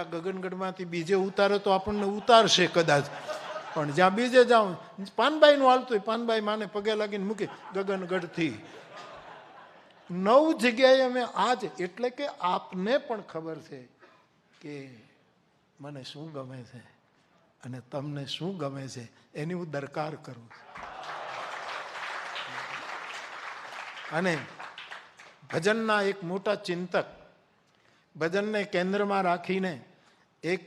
ગગનગઢમાંથી બીજે ઉતારે તો આપણને ઉતારશે કદાચ, પણ જ્યાં બીજે જાઉં પાનબાઈનું હાલતું હોય, પાનબાઈ માને પગે લાગીને મૂકી ગગનગઢથી 9 જગ્યાએ અમે આજ, એટલે કે આપને પણ ખબર છે કે મને શું ગમે છે અને તમને શું ગમે છે એની હું દરકાર કરું. અને ભજનના એક મોટા ચિંતક, ભજનને કેન્દ્રમાં રાખીને એક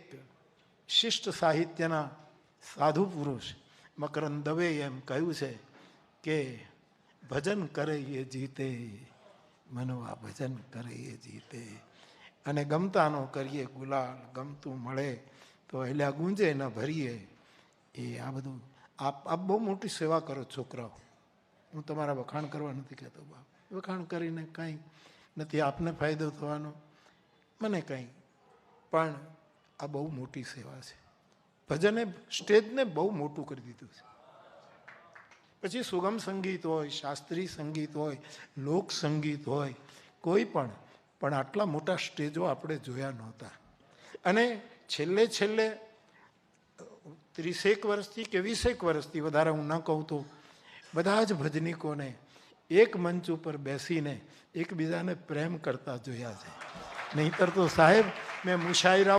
શિષ્ટ સાહિત્યના સાધુ પુરુષ મકરંદ દવે એમ કહ્યું છે કે ભજન કરે એ જીતે, મનવા ભજન કરે એ જીતે. અને ગમતાનો કરીએ ગુલાલ, ગમતું મળે તો એલા ગુંજે ન ભરીએ. એ આ બધું આપ બહુ મોટી સેવા કરો છોકરાઓ. હું તમારા વખાણ કરવા નથી કહેતો બાપ, વખાણ કરીને કંઈ નથી આપને ફાયદો થવાનો, મને કંઈ, પણ આ બહુ મોટી સેવા છે. ભજને સ્ટેજને બહુ મોટું કરી દીધું છે. પછી સુગમ સંગીત હોય, શાસ્ત્રીય સંગીત હોય, લોક સંગીત હોય, કોઈ પણ આટલા મોટા સ્ટેજો આપણે જોયા નહોતા. અને છેલ્લે 30 વર્ષથી કે 20 વર્ષથી, વધારે હું ન કહું તો, બધા જ ભજનીકોને એક મંચ ઉપર બેસીને એકબીજાને પ્રેમ કરતા જોયા છે. નહીંતર તો સાહેબ મેં મુશાયરા